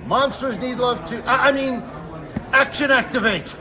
Monsters need love too. I mean, action activate.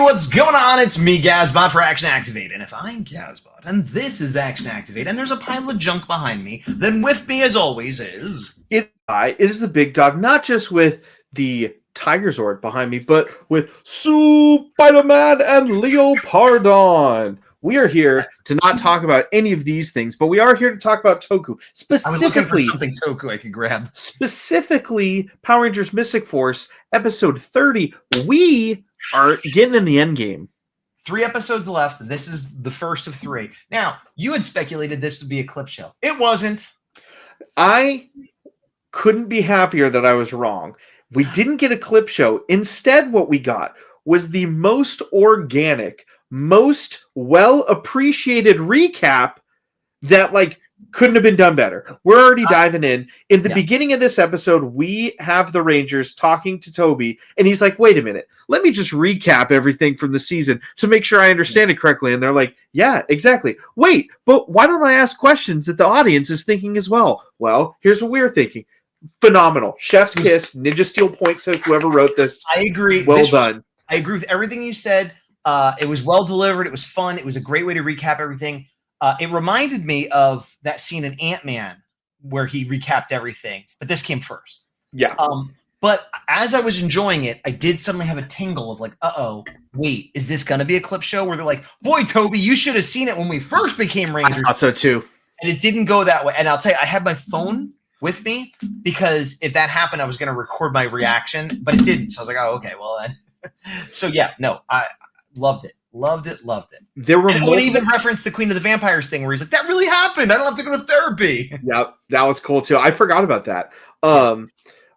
What's going on? It's me, Gazbot, for Action Activate. And if I'm Gazbot, and this is Action Activate, and there's a pile of junk behind me, then with me, as always, is... It is the big dog, not just with the Tiger Zord behind me, but with Spider-Man and Leopardon. We are here to not talk about any of these things, but we are here to talk about Toku. I was looking for something Toku I could grab. Specifically, Power Rangers Mystic Force, episode 30. We are getting in the end game. 3 episodes left. This is the first of 3. Now, you had speculated this would be a clip show. It wasn't. I couldn't be happier that I was wrong. We didn't get a clip show. Instead, what we got was the most organic, most well-appreciated recap that, couldn't have been done better. We're already diving in. In the beginning of this episode, we have the Rangers talking to Toby, and he's like, wait a minute, let me just recap everything from the season to make sure I understand it correctly. And they're like, yeah, exactly. Wait, but why don't I ask questions that the audience is thinking as well? Well, here's what we're thinking. Phenomenal. Chef's kiss. Ninja Steel points at whoever wrote this. I agree. Well done. I agree with everything you said. It was well delivered. It was fun. It was a great way to recap everything. It reminded me of that scene in Ant-Man where he recapped everything, but this came first. Yeah. But as I was enjoying it, I did suddenly have a tingle of wait, is this going to be a clip show where they're like, boy, Toby, you should have seen it when we first became Rangers. I thought so too. And it didn't go that way. And I'll tell you, I had my phone with me because if that happened, I was going to record my reaction, but it didn't. So I was like, oh, okay, well then. So yeah, no, I loved it. Loved it. There were and it even referenced the Queen of the Vampires thing where he's like, that really happened. I don't have to go to therapy. Yeah, that was cool too. I forgot about that.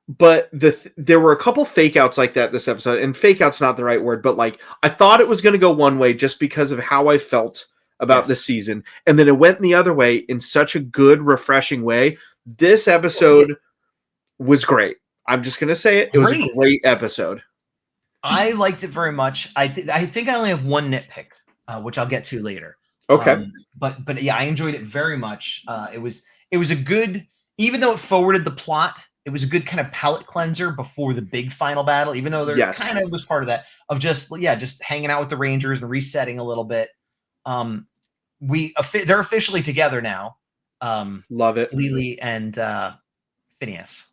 But there were a couple fake outs like that this episode, and fake out's not the right word, but I thought it was going to go one way just because of how I felt about this season. And then it went the other way in such a good, refreshing way. This episode was great. I'm just going to say it. It was a great episode. I liked it very much. I think I only have one nitpick, which I'll get to later. Okay. But yeah, I enjoyed it very much. It was a good, even though it forwarded the plot, it was a good kind of palate cleanser before the big final battle, even though there kind of was part of that of just hanging out with the Rangers and resetting a little bit. They're officially together now. Love it. Lily and Phineas.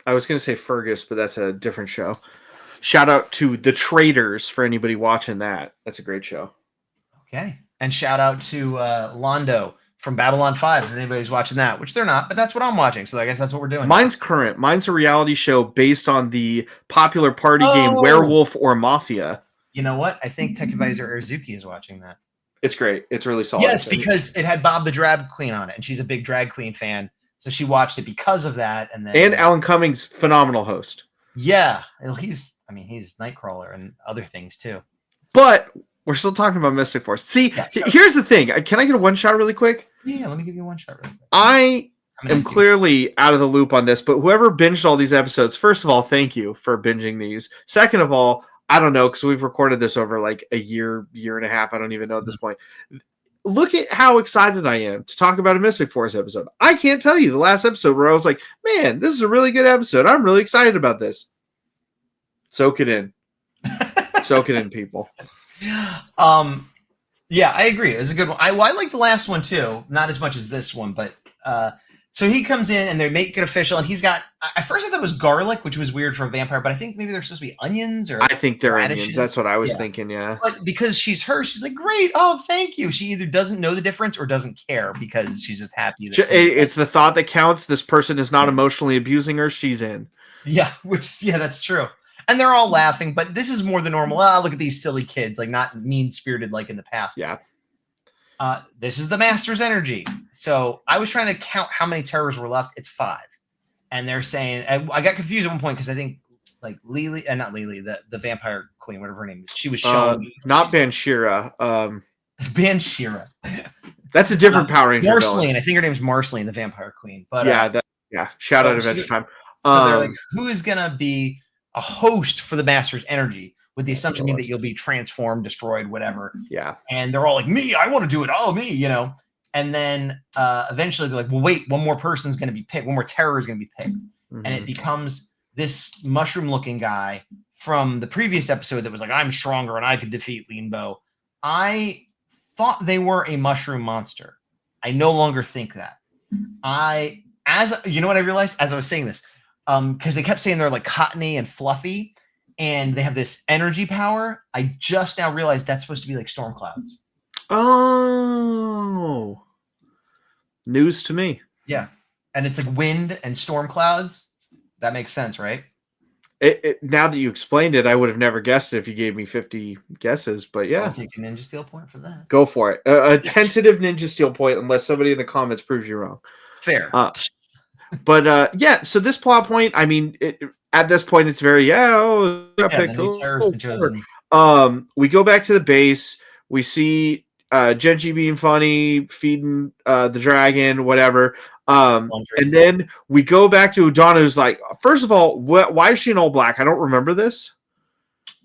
I was going to say Fergus, but that's a different show. Shout out to The Traders for anybody watching that. That's a great show. Okay. And shout out to Londo from Babylon 5 if anybody's watching that, which they're not, but that's what I'm watching. So I guess that's what we're doing. Mine's current. Mine's a reality show based on the popular party game Werewolf or Mafia. You know what? I think Tech Advisor Urzuki is watching that. It's great. It's really solid. Yes, because it had Bob the Drag Queen on it, and she's a big drag queen fan. So she watched it because of that. And Alan Cummings, phenomenal host. Yeah. He's Nightcrawler and other things too. But we're still talking about Mystic Force. See, here's the thing. Can I get a one shot really quick? Yeah, let me give you one shot really quick. I am clearly out of the loop on this, but whoever binged all these episodes, first of all, thank you for binging these. Second of all, I don't know, because we've recorded this over a year and a half. I don't even know at this point. Look at how excited I am to talk about a Mystic Force episode. I can't tell you the last episode where I was like, man, this is a really good episode. I'm really excited about this. Soak it in. Soak it in, people. Yeah, I agree. It was a good one. I liked the last one too. Not as much as this one, but so he comes in and they make it official, and he's got. At first, I thought it was garlic, which was weird for a vampire, but I think maybe they're supposed to be onions or. I think they're radishes. onions. That's what I was thinking. Yeah. But because she's like, great. Oh, thank you. She either doesn't know the difference or doesn't care because she's just happy. It's the thought that counts. This person is not emotionally abusing her. She's in. Yeah, that's true. And they're all laughing, but this is more the normal. Oh, look at these silly kids, like not mean-spirited like in the past. Yeah. This is the Master's energy. So I was trying to count how many terrors were left. It's 5. And they're saying, I got confused at one point because I think like Lily, not Lily, the vampire queen, whatever her name is, she was shown. Not Banshira. Banshira. That's a different Power Ranger. Marceline, I think her name's Marceline, the vampire queen. But shout out Adventure Time. So they're like, who is gonna be a host for the Master's energy? With the assumption that you'll be transformed, destroyed, whatever. Yeah. And they're all like, me, I want to do it. Oh, me, you know. And then eventually they're like, well, wait, one more person's going to be picked. One more terror is going to be picked. Mm-hmm. And it becomes this mushroom-looking guy from the previous episode that was like, I'm stronger and I could defeat Leanbow. I thought they were a mushroom monster. I no longer think that. You know what I realized as I was saying this? Because they kept saying they're like cottony and fluffy. And they have this energy power. I just now realized that's supposed to be like storm clouds. Oh, news to me. Yeah, and it's like wind and storm clouds. That makes sense, right? Now that you explained it, I would have never guessed it if you gave me 50 guesses. But yeah, I'll take a Ninja Steel point for that. Go for it. A tentative Ninja Steel point, unless somebody in the comments proves you wrong. Fair. But so this plot point, I mean, at this point, it's very we go back to the base. We see Genji being funny, feeding the dragon, whatever. And then we go back to Udana, who's like, first of all, why is she in all black? I don't remember this.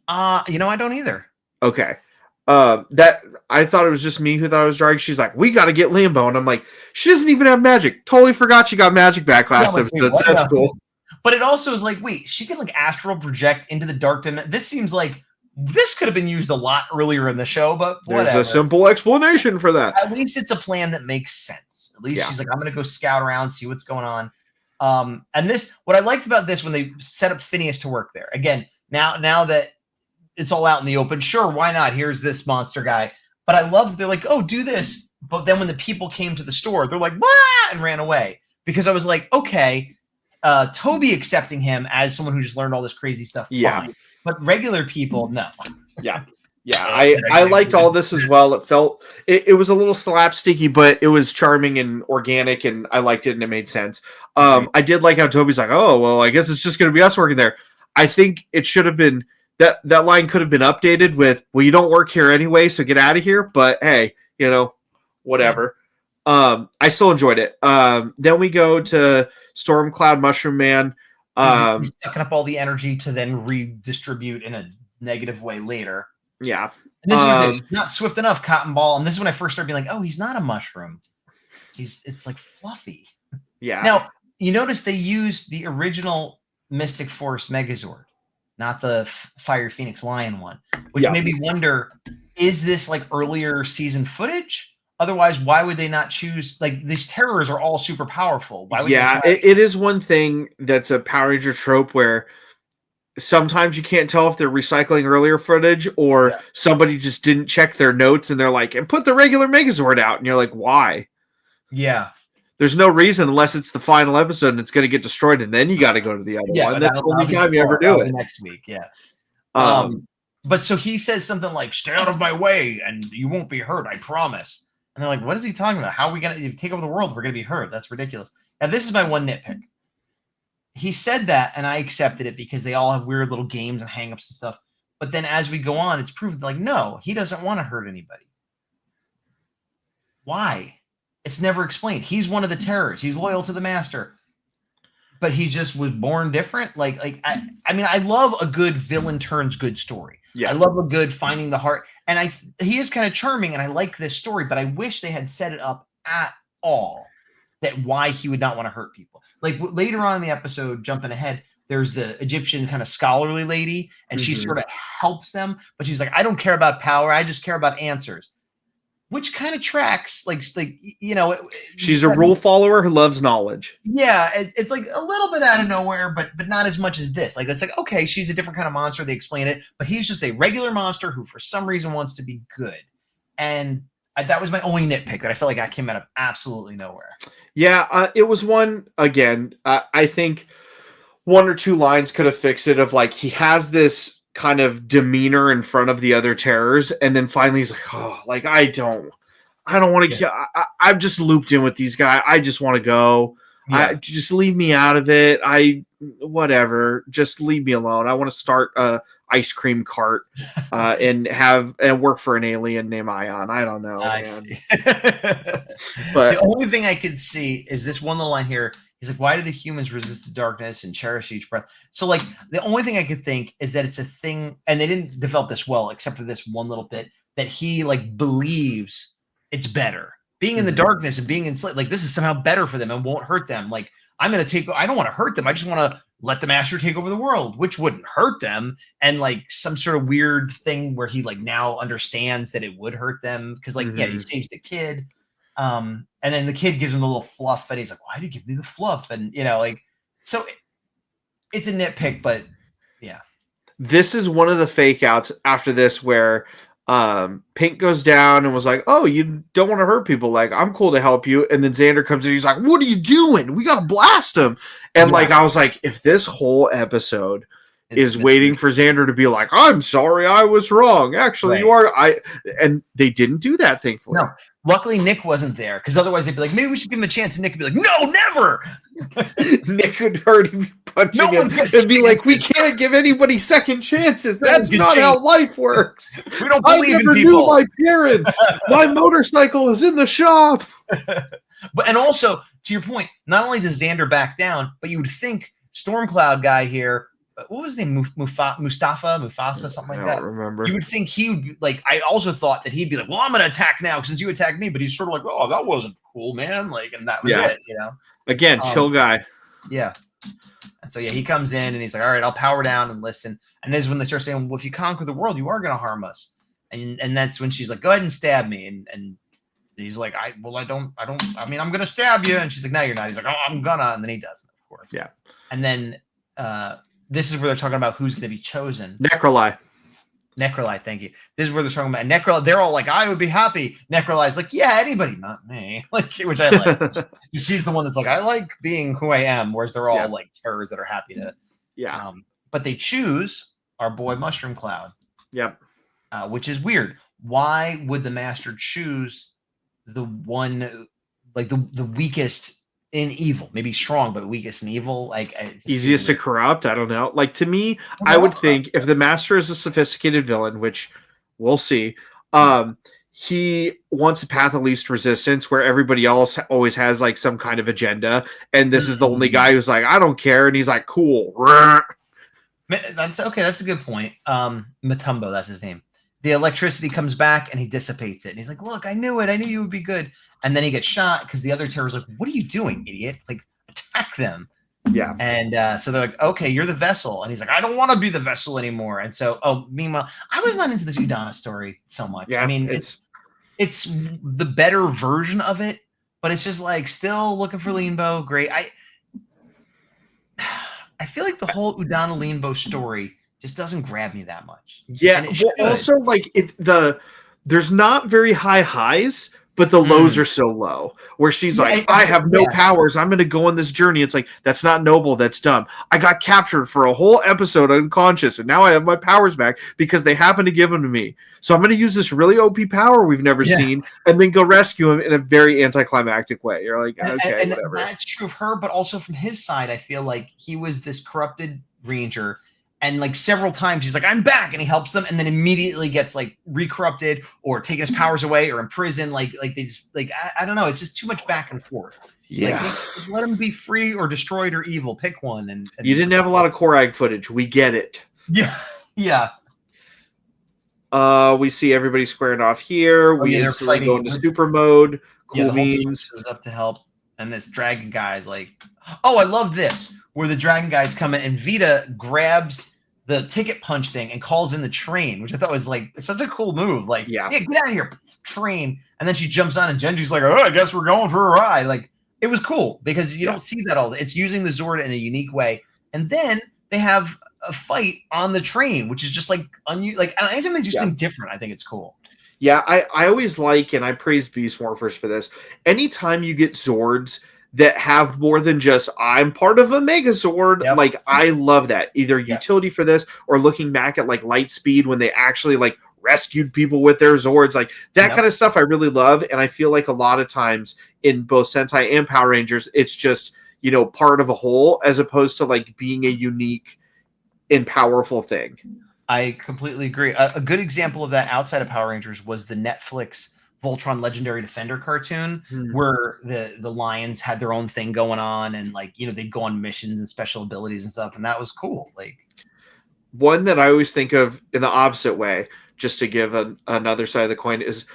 I don't either. Okay. That I thought it was just me who thought it was dragon. She's like, we got to get Limbo. And I'm like, she doesn't even have magic. Totally forgot she got magic back last episode. That's cool. But it also is like, wait, she can like astral project into the dark dimension. This seems like this could have been used a lot earlier in the show, but whatever. There's a simple explanation for that. At least it's a plan that makes sense. At least she's like, I'm going to go scout around, see what's going on. And this, what I liked about this when they set up Phineas to work there. Again, now that it's all out in the open, sure, why not? Here's this monster guy. But I love they're like, oh, do this. But then when the people came to the store, they're like, wah, and ran away. Because I was like, okay, Toby accepting him as someone who just learned all this crazy stuff. Fine. But regular people, no. Yeah. I liked all this as well. It felt it was a little slapsticky, but it was charming and organic, and I liked it, and it made sense. I did like how Toby's like, oh, well, I guess it's just going to be us working there. I think it should have been that line could have been updated with, well, you don't work here anyway, so get out of here. But hey, whatever. I still enjoyed it. Then we go to Stormcloud Mushroom Man. He's sucking up all the energy to then redistribute in a negative way later. Yeah. And this is not swift enough, Cotton Ball. And this is when I first started being like, oh, he's not a mushroom. It's like fluffy. Yeah. Now, you notice they used the original Mystic Force Megazord, not the Fire Phoenix Lion one, which made me wonder, is this like earlier season footage? Otherwise, why would they not choose, like, these terrors are all super powerful. Why would it is one thing that's a Power Ranger trope where sometimes you can't tell if they're recycling earlier footage or somebody just didn't check their notes and they're like, and put the regular Megazord out. And you're like, why? Yeah. There's no reason unless it's the final episode and it's going to get destroyed, and then you got to go to the other one. That's the only time you ever do it. Next week, but so he says something like, stay out of my way and you won't be hurt, I promise. And they're like, what is he talking about? How are we going to take over the world? We're going to be hurt. That's ridiculous. Now, this is my one nitpick. He said that, and I accepted it because they all have weird little games and hangups and stuff. But then as we go on, it's proven like, no, he doesn't want to hurt anybody. Why? It's never explained. He's one of the terrors. He's loyal to the master. But he just was born different. I mean, I love a good villain turns good story. Yeah. I love a good finding the heart. And he is kind of charming, and I like this story, but I wish they had set it up at all that why he would not want to hurt people. Like later on in the episode, jumping ahead, there's the Egyptian kind of scholarly lady, and she sort of helps them, but she's like, I don't care about power. I just care about answers. Which kind of tracks, she's a rule follower who loves knowledge. Yeah, it's like a little bit out of nowhere, but not as much as this. Like, it's like, okay, she's a different kind of monster. They explain it, but he's just a regular monster who, for some reason, wants to be good. And that was my only nitpick that I felt like I came out of absolutely nowhere. Yeah, it was one again. I think one or two lines could have fixed it. Of like he has this kind of demeanor in front of the other terrors, and then finally he's like, oh, like I don't want to kill. I'm just looped in with these guys. I just want to go. Just leave me out of it. Whatever. Just leave me alone. I want to start a ice cream cart and work for an alien named Ion. I don't know, man. But the only thing I could see is this one little line here. He's like, why do the humans resist the darkness and cherish each breath? So like the only thing I could think is that it's a thing, and they didn't develop this well, except for this one little bit, that he like believes it's better. Being in the darkness and being enslaved, like this is somehow better for them and won't hurt them. Like I don't want to hurt them. I just want to let the master take over the world, which wouldn't hurt them. And like some sort of weird thing where he like now understands that it would hurt them. Cause like, he saves the kid. And then the kid gives him a little fluff and he's like, why did you give me the fluff? And like, so it's a nitpick, but yeah. This is one of the fake outs after this where Pink goes down and was like, oh, you don't want to hurt people. Like, I'm cool to help you. And then Xander comes in. He's like, what are you doing? We got to blast him. And like, I was like, if this whole episode is waiting for Xander to be like, I'm sorry, I was wrong. Actually, you are. And they didn't do that, thankfully. No. Luckily, Nick wasn't there because otherwise they'd be like, maybe we should give him a chance. And Nick would be like, no, never. Nick would already be punching him and be like, we can't give anybody second chances. That's not how life works. We don't believe in people. I never knew my parents. My motorcycle is in the shop. And also, to your point, not only does Xander back down, but you would think Stormcloud guy here, what was his name? Mufasa, something like that. I don't remember. You would think he would be like, I also thought that he'd be like, well, I'm going to attack now since you attacked me. But he's sort of like, oh, that wasn't cool, man. Like, and that was it, Again, chill guy. Yeah. And so, he comes in and he's like, all right, I'll power down and listen. And this is when they start saying, well, if you conquer the world, you are going to harm us. And that's when she's like, go ahead and stab me. And he's like, I'm going to stab you. And she's like, no, you're not. He's like, oh, I'm gonna. And then he doesn't, of course. Yeah. And then, this is where they're talking about who's going to be chosen. Necroli, thank you. This is where they're talking about Necroli. They're all like, I would be happy. Necroli's like, yeah, anybody, not me. Like, which I like. She's the one that's like, I like being who I am, whereas they're all like terrors that are happy to. Yeah. But they choose our boy Mushroom Cloud. Yep. Which is weird. Why would the master choose the one, like the weakest in evil, maybe strong, but weakest in evil, like easiest to corrupt? I don't know. Like, to me, I would think if the master is a sophisticated villain, which we'll see, he wants a path of least resistance where everybody else always has like some kind of agenda, and this is the only guy who's like, I don't care, and he's like, cool. That's okay. That's a good point. Matumbo, that's his name. The electricity comes back and he dissipates it. And he's like, look, I knew it. I knew you would be good. And then he gets shot because the other terror's like, what are you doing, idiot? Like, attack them. Yeah. And so they're like, okay, you're the vessel. And he's like, I don't want to be the vessel anymore. And so, meanwhile, I was not into this Udana story so much. Yeah, I mean, it's the better version of it, but it's just like still looking for Leanbow. Great. I feel like the whole Udana Leanbow story just doesn't grab me that much. Yeah. Well, also, like, there's not very high highs, but the lows are so low where she's like, I have no powers. I'm going to go on this journey. It's like, that's not noble. That's dumb. I got captured for a whole episode unconscious, and now I have my powers back because they happen to give them to me. So I'm going to use this really OP power we've never seen and then go rescue him in a very anticlimactic way. You're like, okay, and whatever. That's true of her, but also from his side, I feel like he was this corrupted ranger. And like several times he's like, I'm back, and he helps them, and then immediately gets like re-corrupted or taking his powers away or in prison. Like they just like I don't know. It's just too much back and forth. Yeah, like, just let him be free or destroyed or evil. Pick one. And you didn't have a lot of Korag footage. We get it. Yeah, yeah. We see everybody squaring off here. They're fighting, going to super mode. Cool beans was up to help, and this dragon guy is like, oh, I love this. Where the dragon guys come in and Vita grabs the ticket punch thing and calls in the train, which I thought was like such a cool move. Like, yeah, get out of here, train. And then she jumps on and Genji's like, oh, I guess we're going for a ride. Like, it was cool because you don't see that all. It's using the Zord in a unique way. And then they have a fight on the train, which is just like anytime they do something different, I think it's cool. Yeah, I always like, and I praise Beast Morphers for this. Anytime you get Zords that have more than just I'm part of a Megazord. Yep. Like I love that. Either utility for this or looking back at like Lightspeed when they actually like rescued people with their Zords, like that kind of stuff I really love. And I feel like a lot of times in both Sentai and Power Rangers, it's just, you know, part of a whole as opposed to like being a unique and powerful thing. I completely agree. A good example of that outside of Power Rangers was the Netflix Voltron Legendary Defender cartoon, where the Lions had their own thing going on, and like, you know, they'd go on missions and special abilities and stuff, and that was cool. Like one that I always think of in the opposite way, just to give another side of the coin, is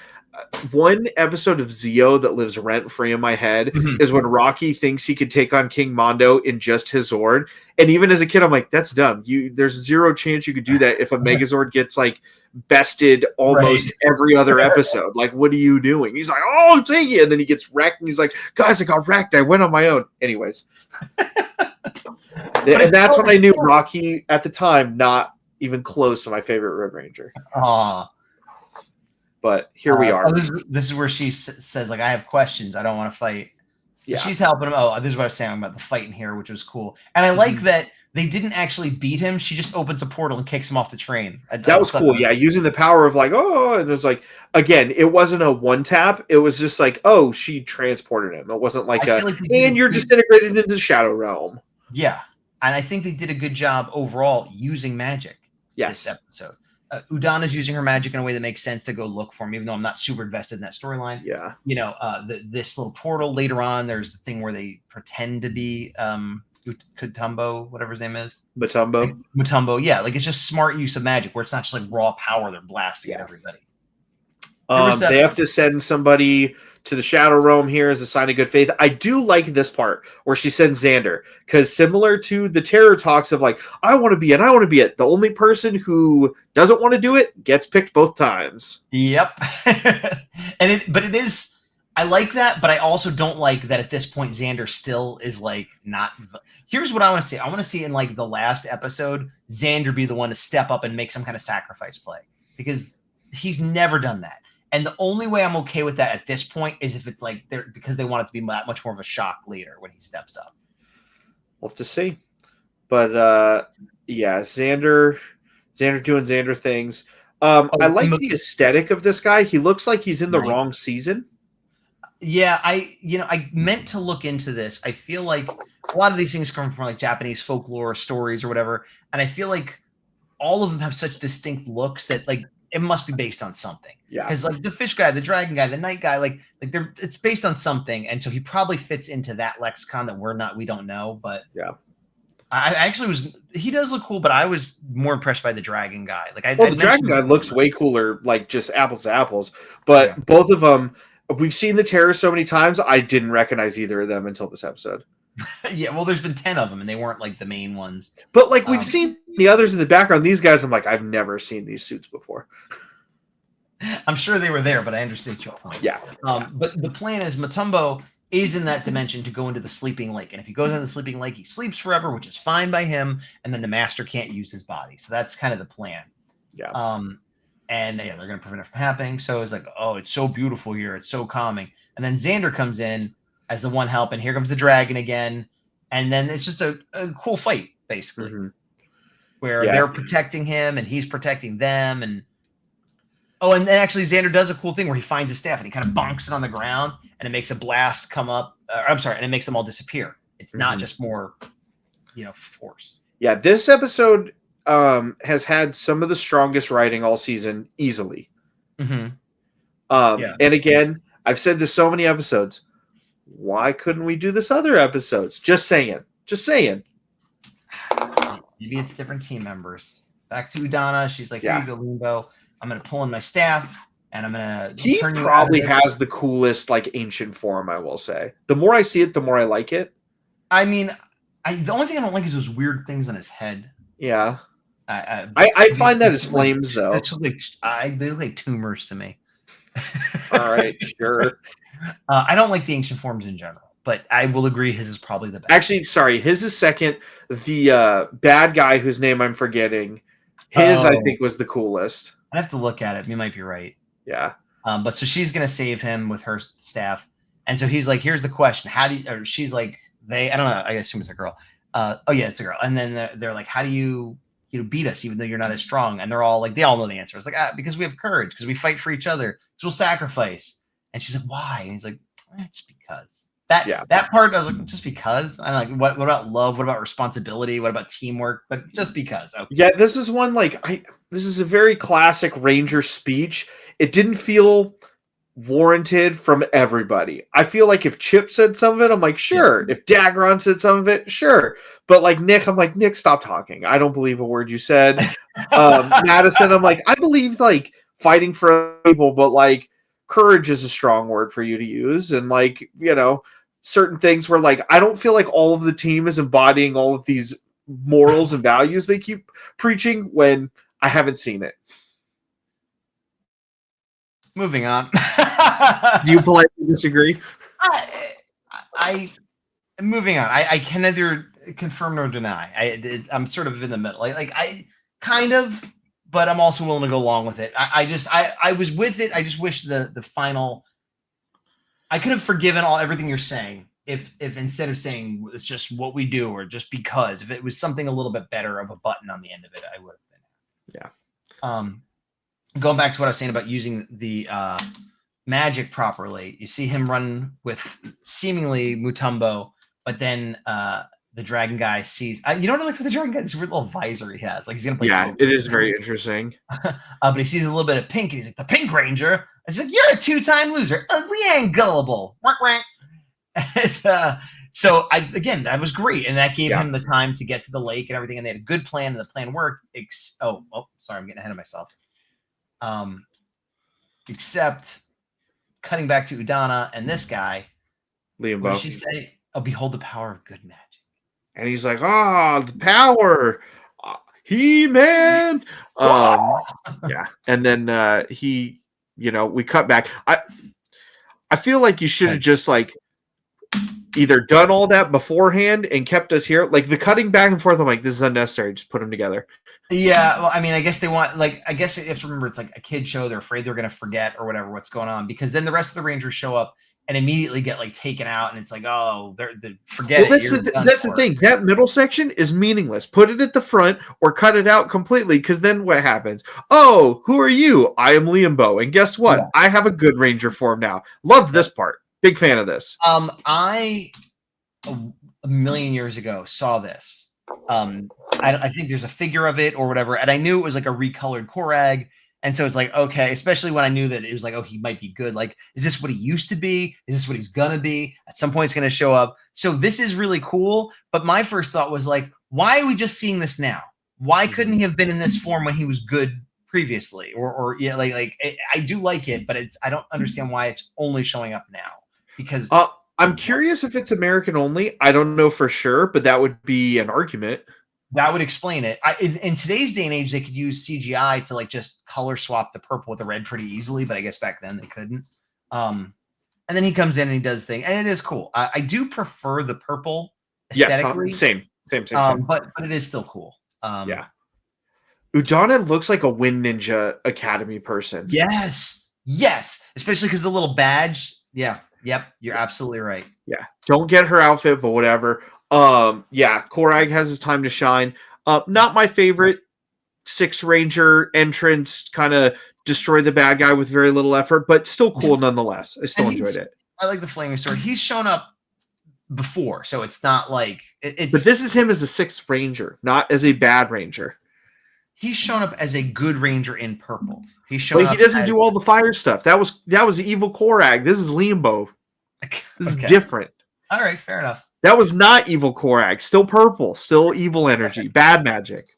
one episode of Zeo that lives rent free in my head is when Rocky thinks he could take on King Mondo in just his Zord. And even as a kid, I'm like, that's dumb. There's zero chance you could do that if a Megazord gets like bested almost every other episode. Like, what are you doing? He's like, oh, take it. And then he gets wrecked and he's like, guys, I got wrecked. I went on my own. Anyways. And that's when I knew Rocky at the time, not even close to my favorite Red Ranger. But here we are. This is where she says, like, I have questions. I don't want to fight. Yeah. She's helping him. Oh, this is what I was saying about the fight in here, which was cool. And I like that they didn't actually beat him. She just opens a portal and kicks him off the train. That was cool. Yeah, using the power of like, oh, and it was like, again, it wasn't a one tap. It was just like, oh, she transported him. It wasn't like and you're disintegrated into the Shadow Realm. Yeah. And I think they did a good job overall using magic this episode. Udana's using her magic in a way that makes sense to go look for him, even though I'm not super invested in that storyline. Yeah. You know, this little portal later on, there's the thing where they pretend to be Kutumbo, whatever his name is. Mutombo. Yeah. Like it's just smart use of magic where it's not just like raw power they're blasting at everybody. They have to send somebody to the Shadow Realm here as a sign of good faith. I do like this part where she sends Xander, because similar to the Terror talks of like, I want to be it, I want to be it. The only person who doesn't want to do it gets picked both times. Yep. But it is, I like that, but I also don't like that at this point Xander still is like not. Here's what I want to see. I want to see in like the last episode, Xander be the one to step up and make some kind of sacrifice play, because he's never done that. And the only way I'm okay with that at this point is if it's like they're because they want it to be that much more of a shock later when he steps up. We'll have to see. But yeah, Xander doing Xander things. I like the aesthetic of this guy. He looks like he's in the wrong season. Yeah, I meant to look into this. I feel like a lot of these things come from like Japanese folklore stories or whatever, and I feel like all of them have such distinct looks that like it must be based on something. Yeah. Because like the fish guy, the dragon guy, the night guy, like it's based on something. And so he probably fits into that lexicon that we don't know. But yeah. I actually he does look cool, but I was more impressed by the dragon guy. Like the dragon guy looks way cooler, like just apples to apples. But both of them, we've seen the Terror so many times, I didn't recognize either of them until this episode. Yeah, well, there's been 10 of them, and they weren't like the main ones. But like we've seen the others in the background. These guys, I'm like, I've never seen these suits before. I'm sure they were there, but I understand your point. Yeah. But the plan is Mutombo is in that dimension to go into the sleeping lake, and if he goes into the sleeping lake, he sleeps forever, which is fine by him, and then the master can't use his body. So that's kind of the plan. Yeah. And yeah, they're going to prevent it from happening. So it's like, oh, it's so beautiful here, it's so calming, and then Xander comes in as the one help, and here comes the dragon again, and then it's just a cool fight basically, where they're protecting him and he's protecting them, and then actually Xander does a cool thing where he finds a staff and he kind of bonks it on the ground, and it makes a blast come up. And it makes them all disappear. It's not just more, force. Yeah, this episode has had some of the strongest writing all season, easily. And again, I've said this so many episodes. Why couldn't we do this other episodes? Just saying. Maybe it's different team members. Back to Udana. She's like, here you go, Limbo. I'm going to pull in my staff, and I'm going to He turn you probably has the coolest, like, ancient form, I will say. The more I see it, the more I like it. I mean, the only thing I don't like is those weird things on his head. Yeah. I find that as flames, though. They look like tumors to me. All right, sure. I don't like the ancient forms in general, but I will agree his is probably the best. Actually, sorry, his is second. The bad guy whose name I'm forgetting, I think was the coolest. I have to look at it. You might be right. Yeah. But so she's gonna save him with her staff, And so he's like, here's the question. How do you, or she's like, I don't know. I assume it's a girl. Oh yeah, it's a girl. And then they're like, how do you beat us even though you're not as strong? And they're all like, they all know the answer. It's like, because we have courage, because we fight for each other, because we'll sacrifice. And she's like, why? And he's like, just because. That part, I was like, just because. I'm like, what about love? What about responsibility? What about teamwork? But just because. Okay. Yeah, this is one this is a very classic Ranger speech. It didn't feel warranted from everybody. I feel like if Chip said some of it, I'm like, sure. Yeah. If Dagron said some of it, sure. But like Nick, I'm like, Nick, stop talking. I don't believe a word you said. Madison, I'm like, I believe like fighting for people, but like courage is a strong word for you to use. And like, certain things where like, I don't feel like all of the team is embodying all of these morals and values they keep preaching when I haven't seen it. Moving on. Do you politely disagree? I moving on. I can neither confirm nor deny. I'm sort of in the middle. I kind of, but I'm also willing to go along with it. I was with it. I just wish the final. I could have forgiven everything you're saying if instead of saying it's just what we do or just because, if it was something a little bit better of a button on the end of it, I would have been. Yeah. Going back to what I was saying about using the magic properly, you see him run with seemingly Mutombo, but then the dragon guy sees. You know what I like with the dragon guy? This weird little visor he has. Like he's gonna play. Yeah, it is very interesting. But he sees a little bit of pink, and he's like, "The Pink Ranger." And she's like, "You're a 2-time loser, ugly and gullible." So that was great, and that gave him the time to get to the lake and everything, and they had a good plan, and the plan worked. Sorry, I'm getting ahead of myself. Except cutting back to Udana and this guy, Liam. What did she say? Oh, behold the power of good magic. And he's like, the power, He-Man. Yeah. And then we cut back. I feel like you should have just like either done all that beforehand and kept us here. Like the cutting back and forth, I'm like, this is unnecessary. Just put them together. Yeah, well, I mean, I guess they want, I guess you have to remember it's like a kid show. They're afraid they're going to forget or whatever what's going on, because then the rest of the Rangers show up and immediately get like taken out, and it's like, oh, they're forget well, it. That's the thing. That middle section is meaningless. Put it at the front or cut it out completely, because then what happens? Oh, who are you? I am Liambo, and guess what? Yeah. I have a good Ranger form now. Loved this part. Big fan of this. I a million years ago saw this. I think there's a figure of it or whatever, and I knew it was like a recolored Korag, and so it's like, okay, especially when I knew that it was like, oh, he might be good. Like, is this what he used to be? Is this what he's gonna be? At some point, it's gonna show up. So this is really cool. But my first thought was like, why are we just seeing this now? Why couldn't he have been in this form when he was good previously? Or yeah, I do like it, but I don't understand why it's only showing up now. Because I'm curious if it's American only. I don't know for sure, but that would be an argument. That would explain it. In today's day and age, they could use CGI to like just color swap the purple with the red pretty easily, but I guess back then they couldn't. And then he comes in and he does thing, and it is cool. I do prefer the purple aesthetically. Yes, same. But it is still cool. Yeah. Udana looks like a Wind Ninja Academy person. Yes, especially because the little badge. Yeah. Yep, you're absolutely right. Yeah, don't get her outfit, but whatever. Korag has his time to shine. Not my favorite 6 Ranger entrance, kind of destroy the bad guy with very little effort, but still cool nonetheless. I still enjoyed it. I like the Flaming Sword. He's shown up before, so it's not like it's. But this is him as a 6th Ranger, not as a bad Ranger. He's shown up as a good Ranger in purple. He's shown up. He doesn't do all the fire stuff. That was evil Korag. This is Liambo. This is different. All right, fair enough. That was not evil Korag. Still purple. Still evil energy. Bad magic.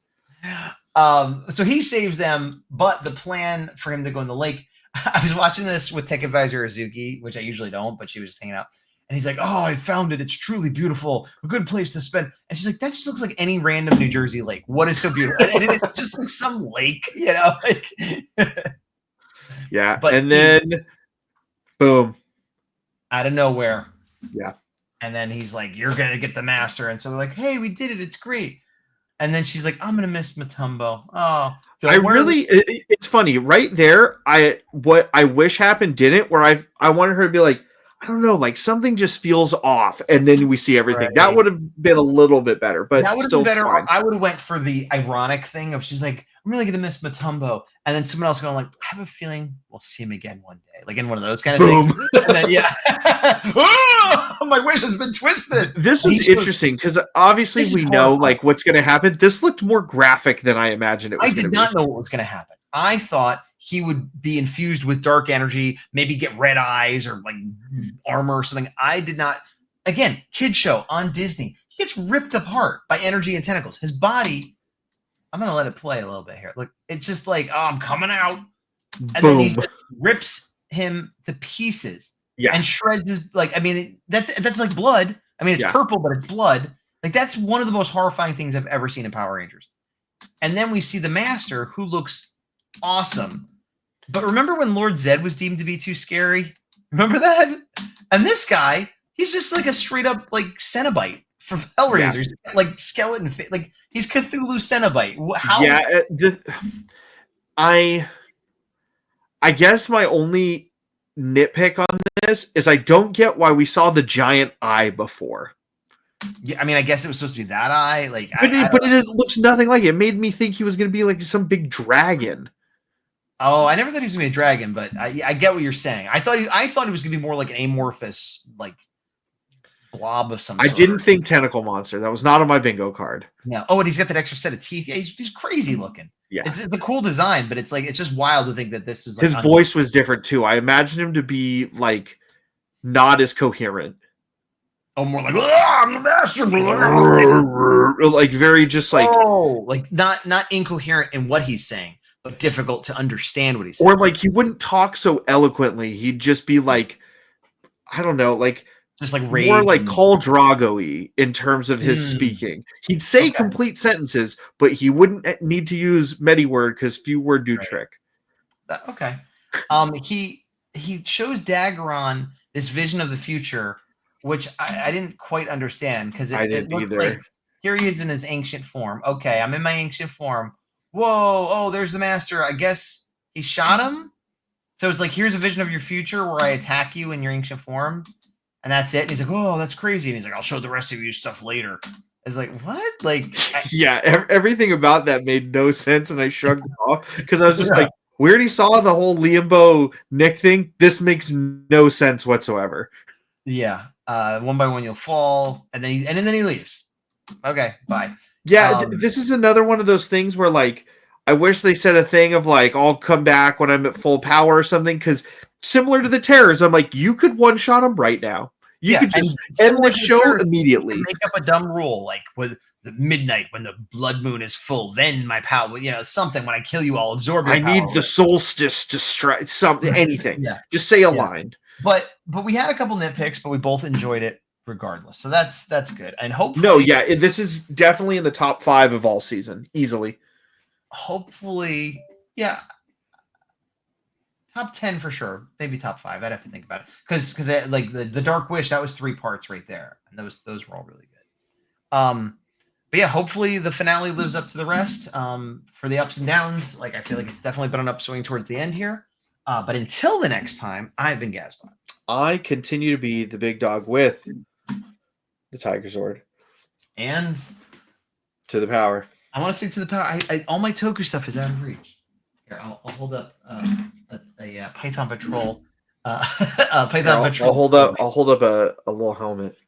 So he saves them, but the plan for him to go in the lake. I was watching this with Tech Advisor Azuki, which I usually don't, but she was just hanging out. And he's like, "Oh, I found it. It's truly beautiful. A good place to spend." And she's like, "That just looks like any random New Jersey lake. What is so beautiful?" And it's just like some lake, like. Yeah, but and then, boom, out of nowhere. Yeah. And then he's like, "You're gonna get the master." And so they're like, "Hey, we did it. It's great." And then she's like, "I'm gonna miss Mutombo." Oh, it's funny right there. What I wish happened didn't. Where I wanted her to be like, I don't know, like something just feels off, and then we see everything. Right. That would have been a little bit better, but that would have still been better. fine. I would have went for the ironic thing of she's like, I'm really gonna miss Matumbo, and then someone else going like, I have a feeling we'll see him again one day, like in one of those kind of things. And then oh, my wish has been twisted. This was interesting because obviously we know like what's going to happen. This looked more graphic than I imagined it was. I did not know what was going to happen. I thought he would be infused with dark energy, maybe get red eyes or like armor or something. I did not. Again, kid show on Disney. He gets ripped apart by energy and tentacles. His body, I'm going to let it play a little bit here. Look, it's just like, oh, I'm coming out. And then he just rips him to pieces and shreds his, like, I mean, that's like blood. I mean, it's purple, but it's blood. Like, that's one of the most horrifying things I've ever seen in Power Rangers. And then we see the Master, who looks awesome. But remember when Lord Zed was deemed to be too scary? Remember that? And this guy, he's just like a straight up like Cenobite from Hellraiser. Yeah. Like skeleton, like he's Cthulhu Cenobite. How? Yeah, I guess my only nitpick on this is I don't get why we saw the giant eye before. Yeah, I mean, I guess it was supposed to be that eye. Like, but it looks nothing like it. It made me think he was going to be like some big dragon. Oh, I never thought he was going to be a dragon, but I get what you're saying. I thought he was going to be more like an amorphous, like blob of some sort. I didn't think tentacle monster. That was not on my bingo card. Yeah. Oh, and he's got that extra set of teeth. Yeah, he's crazy looking. Yeah, it's a cool design, but it's like it's just wild to think that this is like his voice was different too. I imagined him to be like not as coherent. Oh, more like I'm the master, like very just like like not incoherent in what he's saying, but difficult to understand what he's saying. Or like he wouldn't talk so eloquently. He'd just be like, I don't know, like just like more like Khal Drago-y in terms of his speaking. He'd say complete sentences, but he wouldn't need to use many word because few word do trick. Okay. He shows Daggeron this vision of the future, which I didn't quite understand because I didn't either. Like, here he is in his ancient form. Okay, I'm in my ancient form. Whoa, oh, there's the Master. I guess he shot him. So it's like, here's a vision of your future where I attack you in your ancient form. And that's it. And he's like, oh, that's crazy. And he's like, I'll show the rest of you stuff later. It's like, what? Like, everything about that made no sense. And I shrugged it off because I was just like, we already saw the whole Liambo Nick thing. This makes no sense whatsoever. Yeah. One by one you'll fall. And then he leaves. Okay, bye. Yeah, this is another one of those things where, like, I wish they said a thing of, like, I'll come back when I'm at full power or something, because similar to the Terrors, I'm like, you could one-shot them right now. You could just end the show immediately. Make up a dumb rule, like, with the midnight, when the blood moon is full, then my power, something, when I kill you, I'll absorb your power. I need the solstice to strike, something, anything. Just say a line. But we had a couple nitpicks, but we both enjoyed it regardless. So that's good. And hopefully this is definitely in the top 5 of all season, easily. Hopefully, top 10 for sure. Maybe top 5. I'd have to think about it. Because like the Dark Wish, that was 3 parts right there. And those were all really good. But yeah, hopefully the finale lives up to the rest. For the ups and downs, like I feel like it's definitely been an upswing towards the end here. But until the next time, I've been Gazbot. I continue to be the big dog with the Tiger Sword. And to the power. I want to say to the power. I all my Toku stuff is out of reach. Here, I'll hold up a Python Patrol. Patrol. I'll hold up a little helmet.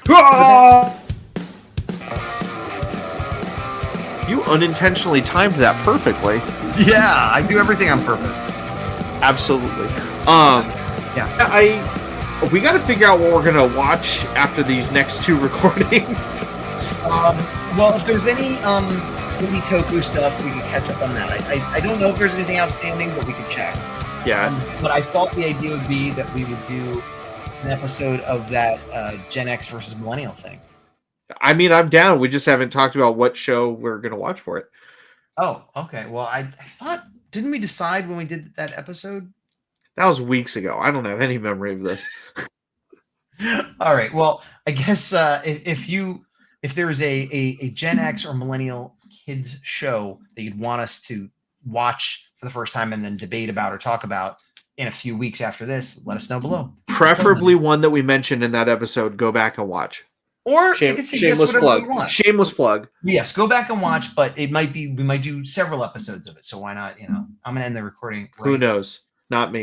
Okay. You unintentionally timed that perfectly. Yeah, I do everything on purpose. Absolutely. We got to figure out what we're gonna watch after these next 2 recordings. Well, if there's any indie Toku stuff, we can catch up on that. I don't know if there's anything outstanding, but we could check. Yeah. But I thought the idea would be that we would do an episode of that Gen X versus Millennial thing. I mean, I'm down. We just haven't talked about what show we're gonna watch for it. Oh, okay. Well, I thought, didn't we decide when we did that episode? That was weeks ago. I don't have any memory of this. All right. Well, I guess if there's a Gen X or Millennial kids show that you'd want us to watch for the first time and then debate about or talk about in a few weeks after this, let us know below. preferably one that we mentioned in that episode. Go back and watch. Or shameless plug. Shameless plug. Yes, go back and watch, but we might do several episodes of it. So why not? I'm gonna end the recording. Who knows? Not me.